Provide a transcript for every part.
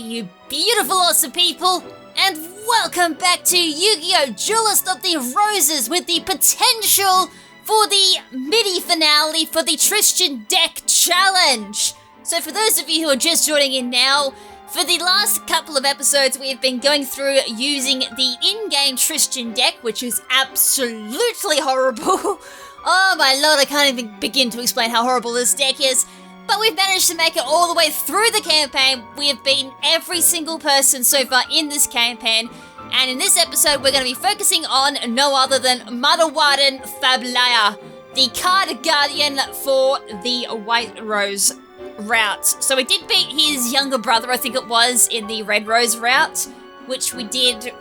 you beautiful, awesome people, and welcome back to YuGiOh Duelist of the Roses with the potential for the mini finale for the Tristan deck challenge. So for those of you who are just joining in now, for the last couple of episodes we have been going through using the in-game Tristan deck, which is absolutely horrible. Oh my lord, I can't even begin to explain how horrible this deck is. But we've managed to make it all the way through the campaign. We have beaten every single person so far in this campaign. And in this episode, we're going to be focusing on no other than Madawaran Fablaya, the card guardian for the White Rose route. So we did beat his younger brother, I think it was, in the Red Rose route, which we did,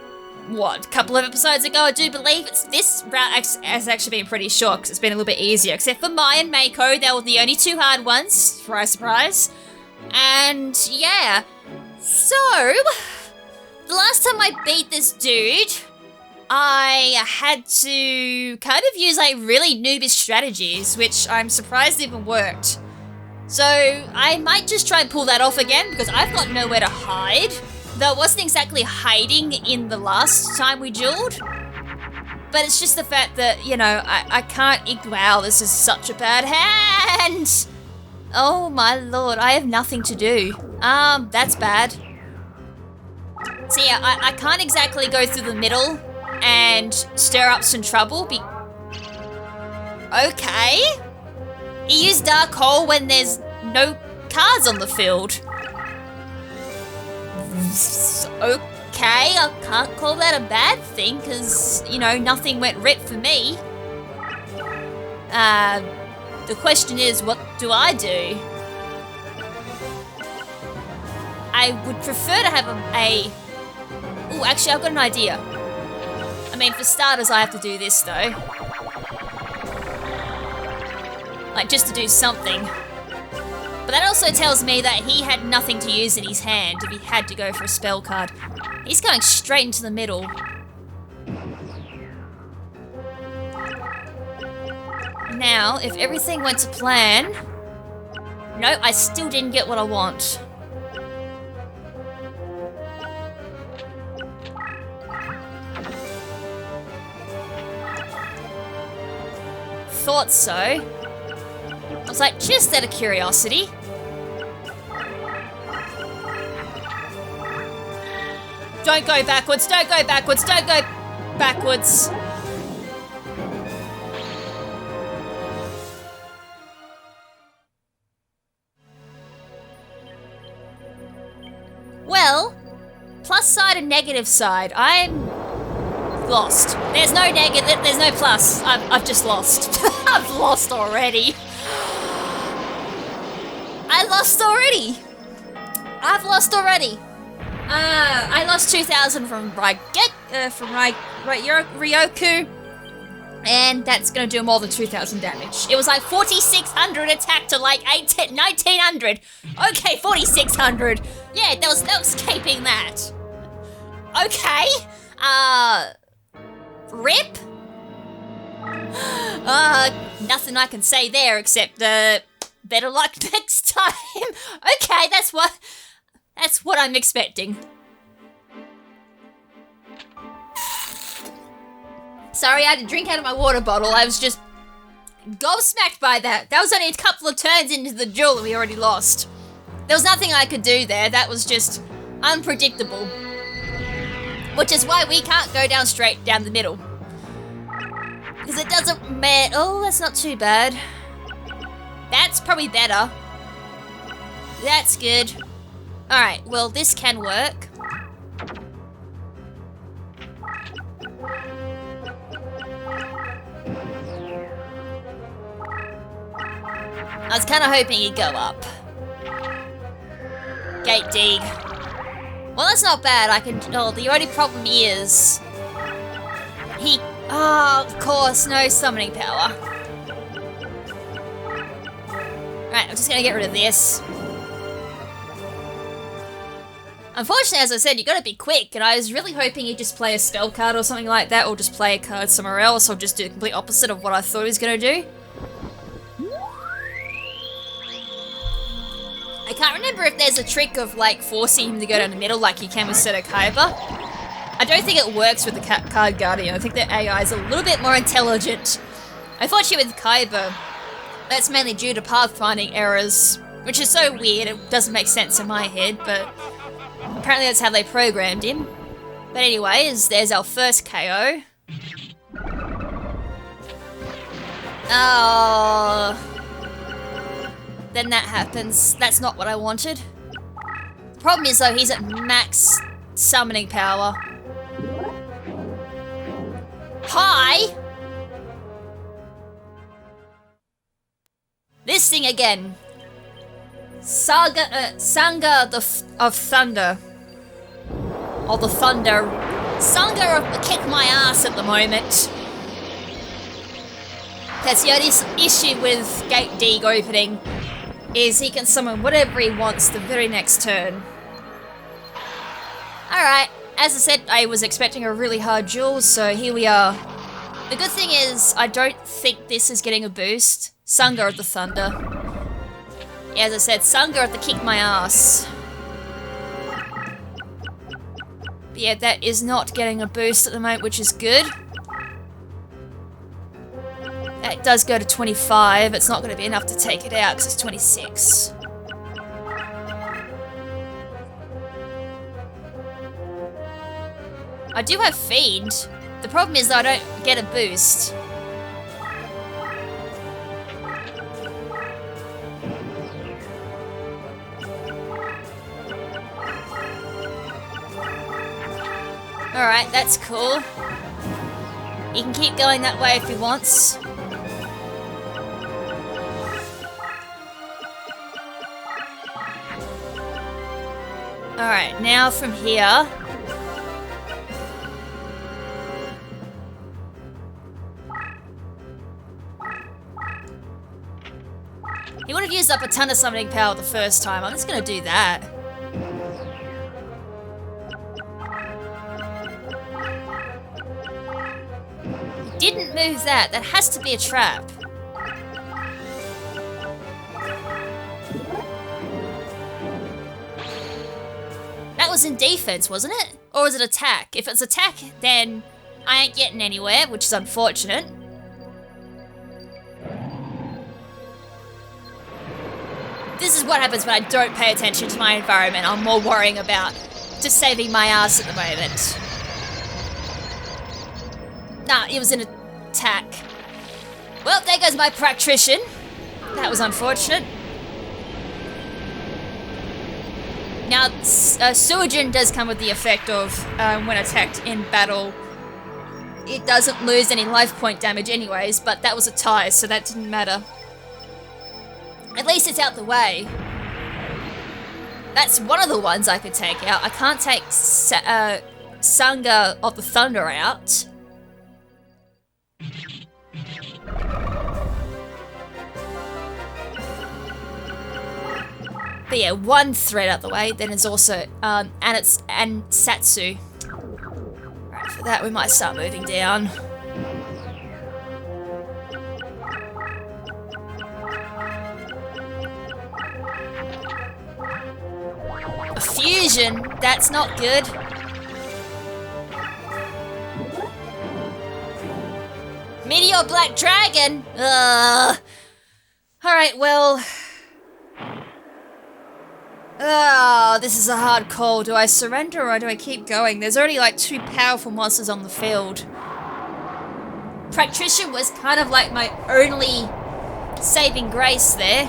a couple of episodes ago, I do believe. This route has actually been pretty short because it's been a little bit easier, except for Mai and Mako. They were the only two hard ones. Surprise, surprise. And yeah, so the last time I beat this dude, I had to kind of use like really noobish strategies, which I'm surprised even worked. So I might just try and pull that off again because I've got nowhere to hide. Though it wasn't exactly hiding in the last time we dueled. But it's just the fact that, you know, I can't... Wow, this is such a bad hand! Oh my lord, I have nothing to do. That's bad. So yeah, I can't exactly go through the middle and stir up some trouble. Okay. He used Dark Hole when there's no cards on the field. Okay, I can't call that a bad thing because, you know, nothing went right for me. The question is, what do I do? I would prefer to have Ooh, actually, I've got an idea. I mean, for starters, I have to do this, though. Like, just to do something. But that also tells me that he had nothing to use in his hand if he had to go for a spell card. He's going straight into the middle. Now, if everything went to plan... No, I still didn't get what I want. Thought so. I was like, just out of curiosity. Don't go backwards, don't go backwards, don't go backwards. Well, plus side and negative side. I'm lost. There's no negative, there's no plus. I've just lost. I've lost already. I lost already. I've lost already. I lost 2,000 from Ryoku, and that's gonna do more than 2,000 damage. It was like 4,600 attack to like 1,900. Okay, 4,600. Yeah, that was escaping that. Okay. Rip. Nothing I can say there except better luck next time. Okay, that's what I'm expecting. Sorry, I had to drink out of my water bottle. I was just gobsmacked by that. That was only a couple of turns into the duel that we already lost. There was nothing I could do there. That was just unpredictable. Which is why we can't go down straight down the middle. Because it doesn't matter. Oh, that's not too bad. That's probably better. That's good. Alright, well, this can work. I was kind of hoping he'd go up. Gate dig. Well, that's not bad. I can... Oh, the only problem is... Oh, of course, no summoning power. Alright, I'm just gonna get rid of this. Unfortunately, as I said, you gotta be quick, and I was really hoping he'd just play a spell card or something like that, or just play a card somewhere else, or just do the complete opposite of what I thought he was gonna do. I can't remember if there's a trick of, like, forcing him to go down the middle like you can with Seto Kaiba. I don't think it works with the Card Guardian. I think their AI is a little bit more intelligent. Unfortunately with Kaiba, that's mainly due to pathfinding errors, which is so weird, it doesn't make sense in my head, but apparently that's how they programmed him. But anyways, there's our first KO. Oh... Then that happens. That's not what I wanted. The problem is though, he's at max summoning power. Hi! This thing again. Sanga of Thunder. Or the Thunder. Sanga of kick my ass at the moment. That's the only issue with Gate D opening. Is he can summon whatever he wants the very next turn. Alright, as I said, I was expecting a really hard duel, so here we are. The good thing is, I don't think this is getting a boost. Sanga of the Thunder. Yeah, as I said, Sanga of the kick my ass. But yeah, that is not getting a boost at the moment, which is good. That does go to 25. It's not going to be enough to take it out because it's 26. I do have Fiend. The problem is that I don't get a boost. Alright, that's cool. He can keep going that way if he wants. Alright, now from here... He would have used up a ton of summoning power the first time. I'm just gonna do that. He didn't move that. That has to be a trap. That was in defense, wasn't it? Or was it attack? If it's attack, then I ain't getting anywhere, which is unfortunate. This is what happens when I don't pay attention to my environment. I'm more worrying about just saving my ass at the moment. Nah, it was an attack. Well, there goes my practrician. That was unfortunate. Now, Suijin does come with the effect of when attacked in battle, it doesn't lose any life point damage anyways, but that was a tie, so that didn't matter. At least it's out the way. That's one of the ones I could take out. I can't take Sanga of the Thunder out. But yeah, one threat out the way, then it's also, and Satsu. Right, for that we might start moving down. A fusion, that's not good. Meteor Black Dragon! Alright, well... Oh, this is a hard call. Do I surrender or do I keep going? There's already like 2 powerful monsters on the field. Practrician was kind of like my only saving grace there.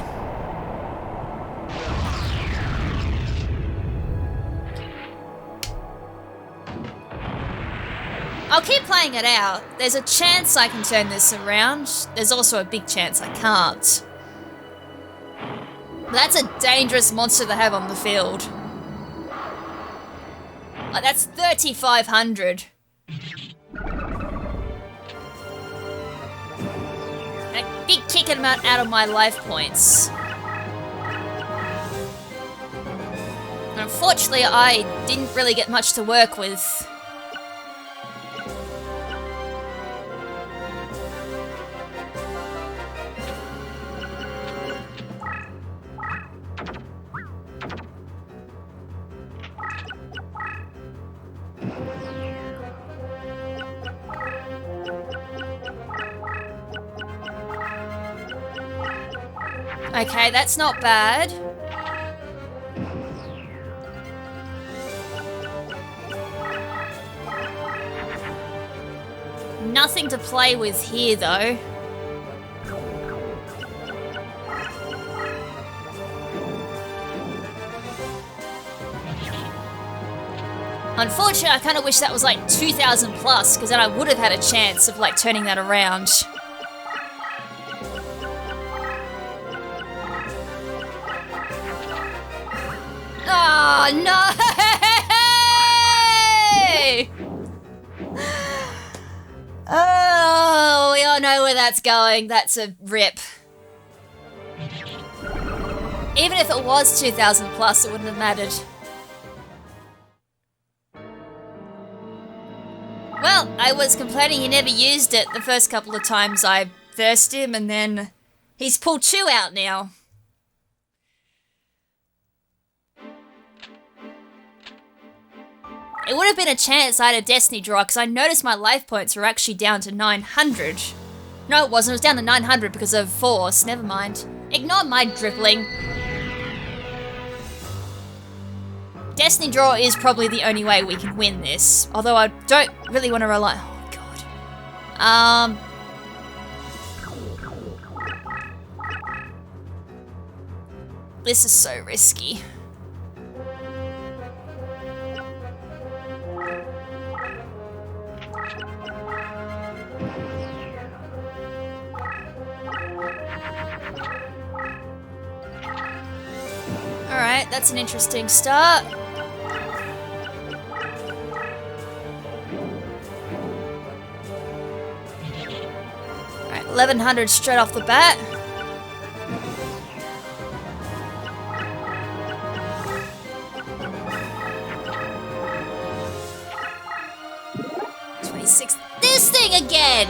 I'll keep playing it out. There's a chance I can turn this around. There's also a big chance I can't. That's a dangerous monster to have on the field. Like, that's 3,500. A big kicking him out of my life points. And unfortunately, I didn't really get much to work with. Okay, that's not bad. Nothing to play with here, though. Unfortunately, I kind of wish that was like 2,000 plus, because then I would have had a chance of like turning that around. Oh, no! Oh, we all know where that's going. That's a rip. Even if it was 2,000 plus, it wouldn't have mattered. Well, I was complaining he never used it the first couple of times I versed him, and then he's pulled 2 out now. It would have been a chance I had a Destiny draw, because I noticed my life points were actually down to 900. No, it wasn't. It was down to 900 because of Force. Never mind. Ignore my dribbling. Destiny draw is probably the only way we can win this. Although I don't really want to rely... Oh, God. This is so risky. Alright, that's an interesting start. Alright, 1,100 straight off the bat. This thing again!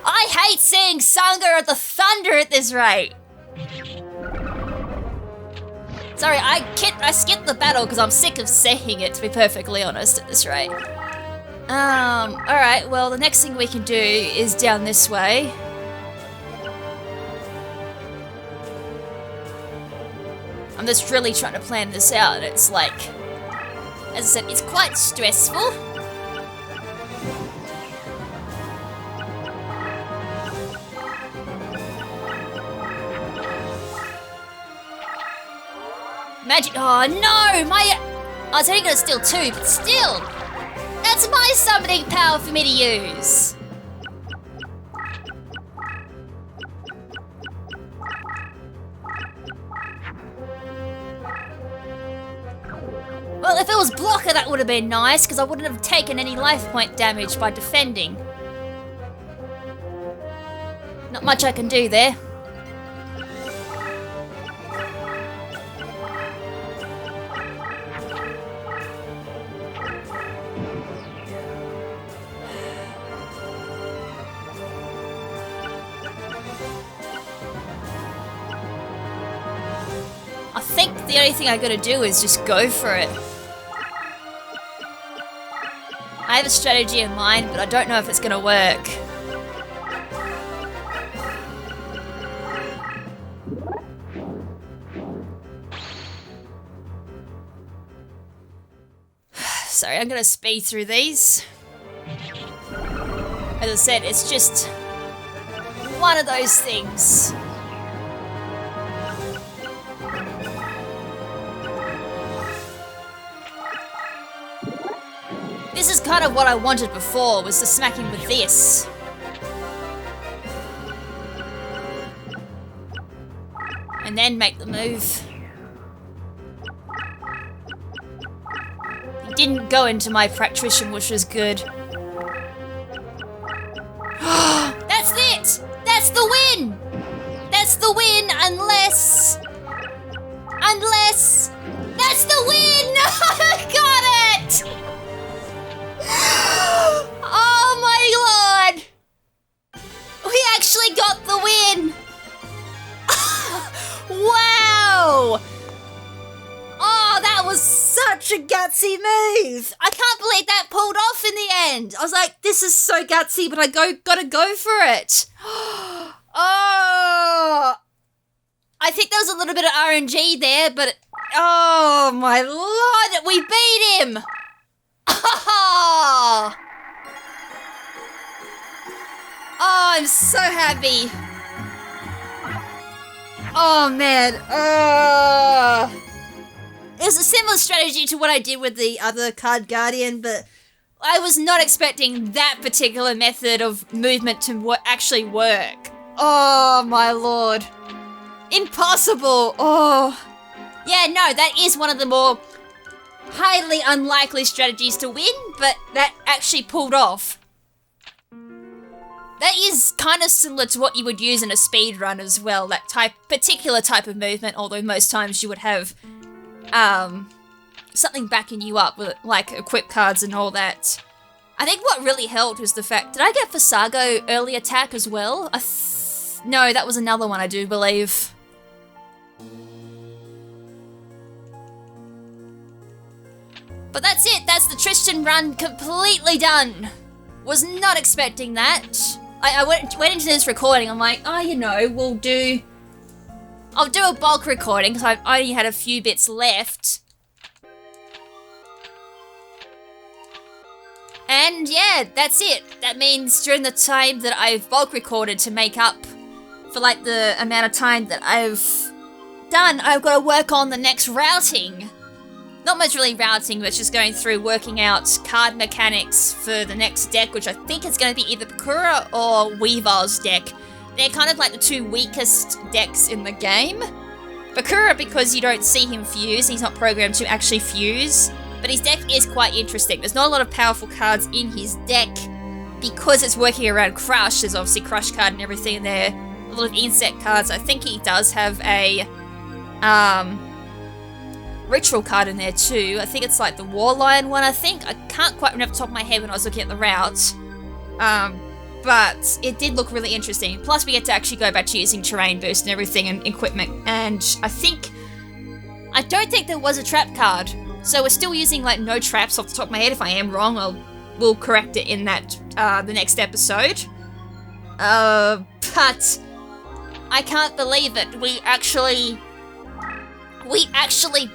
I hate seeing Sangha at the Thunder at this rate. Sorry, I skipped the battle because I'm sick of seeing it, to be perfectly honest, at this rate. Alright, well, the next thing we can do is down this way. I'm just really trying to plan this out, and it's like, as I said, it's quite stressful. Magic. Oh no! I was only gonna steal 2, but still! That's my summoning power for me to use! Well, if it was blocker, that would have been nice, because I wouldn't have taken any life point damage by defending. Not much I can do there. I think the only thing I gotta do is just go for it. I have a strategy in mind, but I don't know if it's gonna work. Sorry, I'm gonna speed through these. As I said, it's just one of those things. This is kind of what I wanted before, was to smack him with this. And then make the move. He didn't go into my practitioner, which was good. That's it! That's the win! That's the win, unless... That's the win! I got it! Oh my lord! We actually got the win! Wow! Oh, that was such a gutsy move! I can't believe that pulled off in the end! I was like, this is so gutsy, but I gotta go for it! Oh! I think there was a little bit of RNG there, but... Oh, my lord! We beat him! Oh, I'm so happy. Oh, man. It was a similar strategy to what I did with the other card guardian, but I was not expecting that particular method of movement to actually work. Oh, my lord. Impossible. Oh. Yeah, no, that is one of the more highly unlikely strategies to win, but that actually pulled off. That is kind of similar to what you would use in a speedrun as well, that particular type of movement, although most times you would have something backing you up with like equip cards and all that. I think what really helped was the fact, did I get Fasago early attack as well? No, that was another one, I do believe. But that's it, that's the Tristan run completely done. Was not expecting that. I went into this recording, I'm like, oh, you know, I'll do a bulk recording because I only had a few bits left. And yeah, that's it. That means during the time that I've bulk recorded to make up for like the amount of time that I've done, I've got to work on the next routing. Not much really routing, but just going through working out card mechanics for the next deck, which I think is going to be either Bakura or Weaver's deck. They're kind of like the two weakest decks in the game. Bakura, because you don't see him fuse, he's not programmed to actually fuse, but his deck is quite interesting. There's not a lot of powerful cards in his deck because it's working around Crush. There's obviously Crush card and everything in there. A lot of insect cards. I think he does have a ritual card in there too. I think it's like the War Lion one, I think. I can't quite remember off the top of my head when I was looking at the route. But it did look really interesting. Plus we get to actually go back to using terrain boost and everything and equipment. And I don't think there was a trap card. So we're still using like no traps off the top of my head. If I am wrong, we'll correct it in that the next episode. But I can't believe it. We actually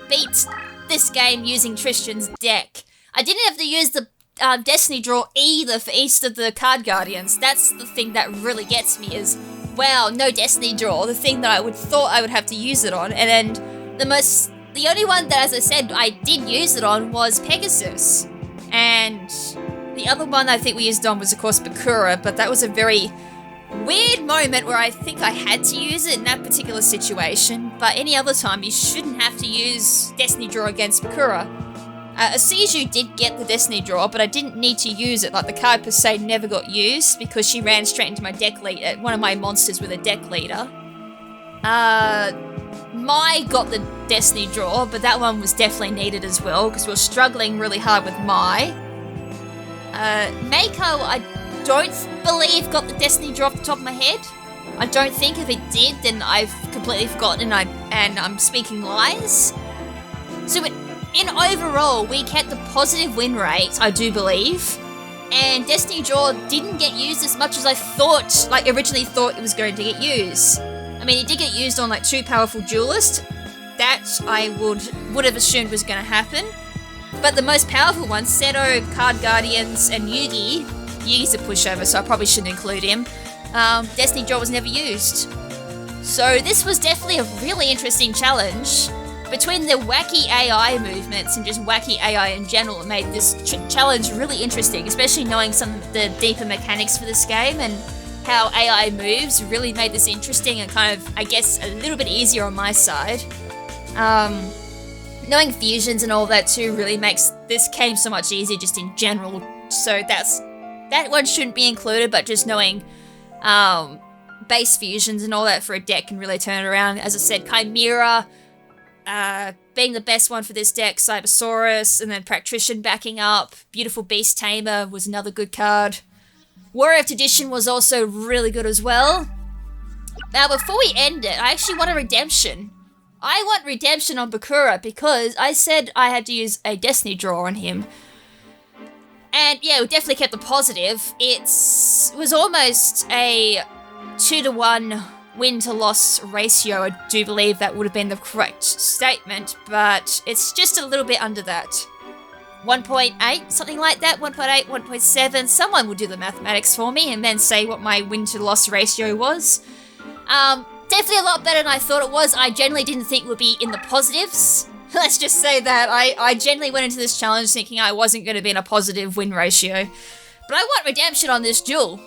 beat this game using Tristan's deck. I didn't have to use the Destiny Draw either for each of the card guardians. That's the thing that really gets me is, wow, no Destiny Draw, the thing that I thought I would have to use it on. And then the only one that, as I said, I did use it on was Pegasus. And the other one I think we used on was, of course, Bakura, but that was a very weird moment where I think I had to use it in that particular situation, but any other time you shouldn't have to use Destiny Draw against Bakura. Asiju did get the Destiny Draw, but I didn't need to use it. Like, the card per se never got used because she ran straight into my deck leader, one of my monsters with a deck leader. Mai got the Destiny Draw, but that one was definitely needed as well because we were struggling really hard with Mai. Mako, I don't believe got the Destiny Draw off the top of my head. I don't think. If it did, then I've completely forgotten and I'm speaking lies. So in overall, we kept a positive win rate, I do believe, and Destiny Draw didn't get used as much as I thought, like originally thought it was going to get used. I mean, it did get used on like two powerful duelists. That I would have assumed was going to happen. But the most powerful ones, Seto, Card Guardians, and Yugi. Yugi's a pushover, so I probably shouldn't include him. Destiny Draw was never used. So this was definitely a really interesting challenge. Between the wacky AI movements and just wacky AI in general, it made this challenge really interesting, especially knowing some of the deeper mechanics for this game and how AI moves really made this interesting and kind of, I guess, a little bit easier on my side. Knowing fusions and all that too really makes this game so much easier just in general. So that one shouldn't be included, but just knowing base fusions and all that for a deck can really turn it around. As I said, Chimera being the best one for this deck, Cybersaurus, and then Practrician backing up. Beautiful Beast Tamer was another good card. Warrior of Tradition was also really good as well. Now, before we end it, I actually want a redemption. I want redemption on Bakura because I said I had to use a Destiny Draw on him. And yeah, we definitely kept the positive. It was almost a 2-to-1 win-to-loss ratio. I do believe that would have been the correct statement, but it's just a little bit under that. 1.8, something like that, 1.8, 1.7. Someone will do the mathematics for me and then say what my win-to-loss ratio was. Definitely a lot better than I thought it was. I generally didn't think it would be in the positives. Let's just say that I generally went into this challenge thinking I wasn't going to be in a positive win ratio. But I want redemption on this duel,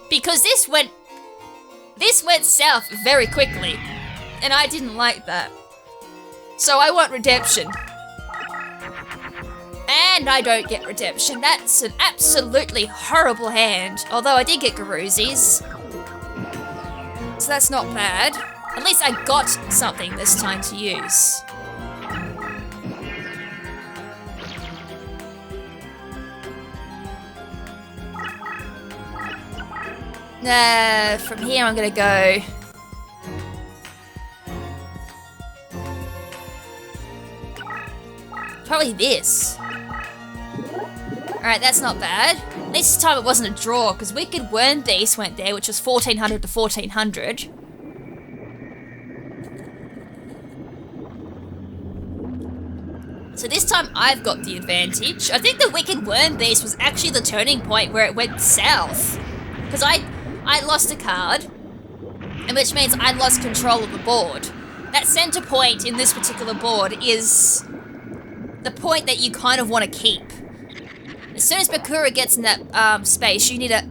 because this went south very quickly, and I didn't like that. So I want redemption. And I don't get redemption. That's an absolutely horrible hand, although I did get Garuzis. So that's not bad. At least I got something this time to use. From here I'm gonna go... probably this. Alright, that's not bad. At least this time it wasn't a draw, because Wicked Worm Beast went there, which was 1400 to 1400. So this time I've got the advantage. I think the Wicked Worm Beast was actually the turning point where it went south. Because I lost a card, and which means I lost control of the board. That center point in this particular board is the point that you kind of want to keep. As soon as Bakura gets in that space, you need to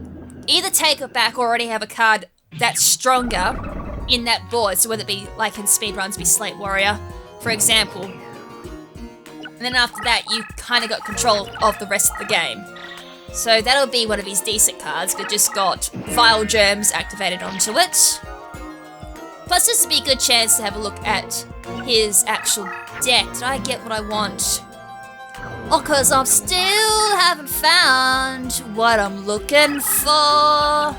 either take it back or already have a card that's stronger in that board. So whether it be, like in speedruns, be Slate Warrior, for example. And then after that, you kind of got control of the rest of the game. So that'll be one of his decent cards, but just got Vile Germs activated onto it. Plus this would be a good chance to have a look at his actual deck. Did I get what I want? Oh, cause I still haven't found what I'm looking for.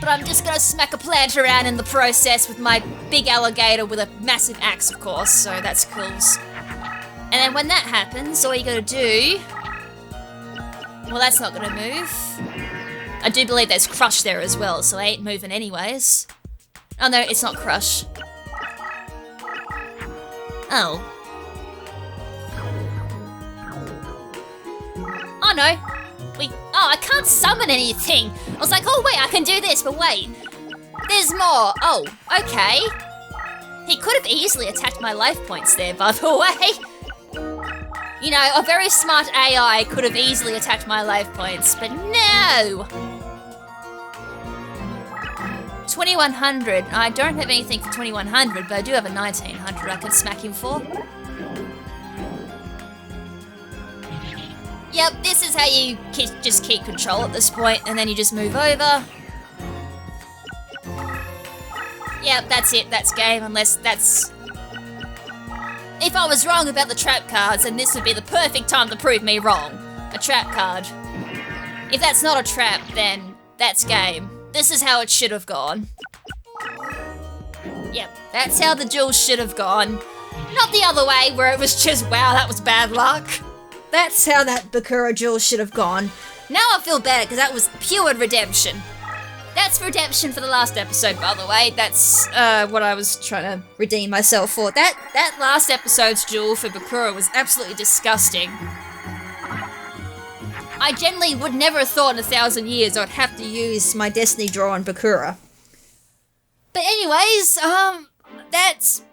But I'm just gonna smack a plant around in the process with my big alligator with a massive axe, of course, so that's cool. And then when that happens, all you gotta do... well, that's not gonna move. I do believe there's Crush there as well, so I ain't moving anyways. Oh no, it's not Crush. Oh. Oh no. Oh, I can't summon anything. I was like, oh wait, I can do this, but wait. There's more. Oh, okay. He could have easily attacked my life points there, by the way. You know, a very smart AI could have easily attacked my life points, but no! 2100. I don't have anything for 2100, but I do have a 1900 I can smack him for. Yep, this is how you just keep control at this point, and then you just move over. Yep, that's it, that's game, unless that's... If I was wrong about the trap cards, then this would be the perfect time to prove me wrong. A trap card. If that's not a trap, then that's game. This is how it should have gone. Yep, that's how the duel should have gone. Not the other way, where it was just, wow, that was bad luck. That's how that Bakura duel should have gone. Now I feel bad, because that was pure redemption. That's redemption for the last episode, by the way. That's what I was trying to redeem myself for. That last episode's duel for Bakura was absolutely disgusting. I generally would never have thought in 1,000 years I'd have to use my Destiny draw on Bakura. But anyways, that's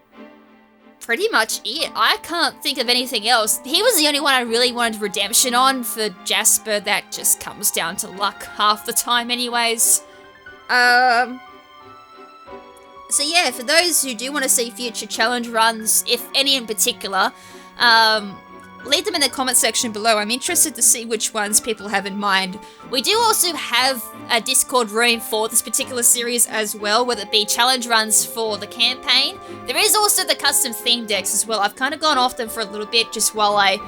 pretty much it. I can't think of anything else. He was the only one I really wanted redemption on. For Jasper, that just comes down to luck half the time anyways. So yeah, for those who do want to see future challenge runs, if any in particular, leave them in the comment section below. I'm interested to see which ones people have in mind. We do also have a Discord room for this particular series as well, whether it be challenge runs for the campaign. There is also the custom theme decks as well. I've kind of gone off them for a little bit just while I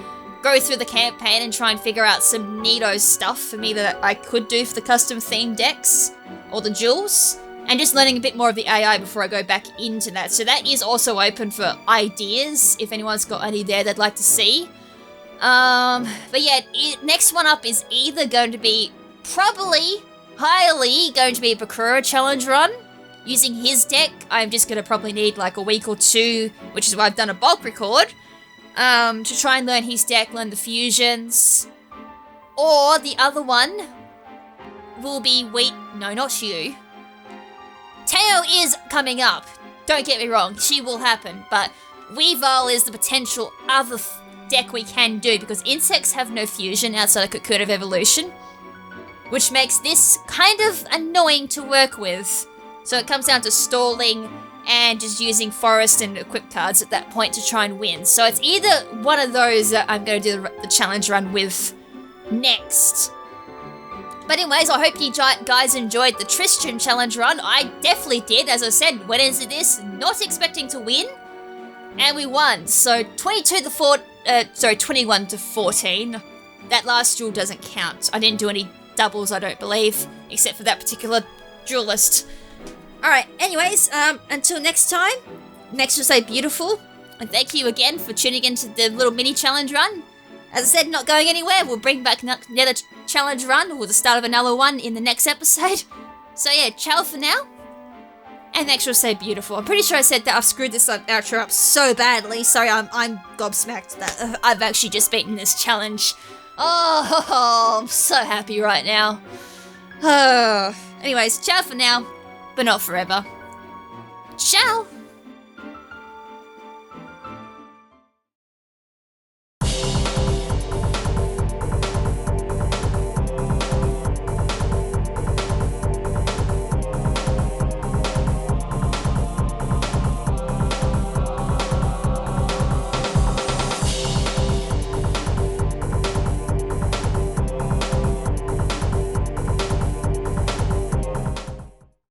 go through the campaign and try and figure out some neato stuff for me that I could do for the custom theme decks or the duels, and just learning a bit more of the AI before I go back into that. So that is also open for ideas if anyone's got any there they'd like to see. But yeah, next one up is either going to be highly going to be a Bakura challenge run. Using his deck, I'm just going to probably need like a week or two, which is why I've done a bulk record, to try and learn his deck, learn the fusions. Or the other one will be no, not you. Teo is coming up. Don't get me wrong, she will happen, but Weavile is the potential other deck we can do because insects have no fusion outside of Cocoon of Evolution, which makes this kind of annoying to work with. So it comes down to stalling and just using forest and equip cards at that point to try and win. So it's either one of those that I'm going to do the challenge run with next. But anyways, I hope you guys enjoyed the Tristan challenge run. I definitely did. As I said, went into this not expecting to win, and we won. So 21 to 14. That last duel doesn't count. I didn't do any doubles, I don't believe, except for that particular duelist. Alright, anyways, until next time, next will say beautiful, and thank you again for tuning into the little mini challenge run. As I said, not going anywhere, we'll bring back another challenge run, or the start of another one in the next episode. So yeah, ciao for now, and next will say beautiful. I'm pretty sure I said that. I've screwed this outro up so badly, sorry, I'm gobsmacked that I've actually just beaten this challenge. Oh, I'm so happy right now. Anyways, ciao for now. But not forever. Ciao!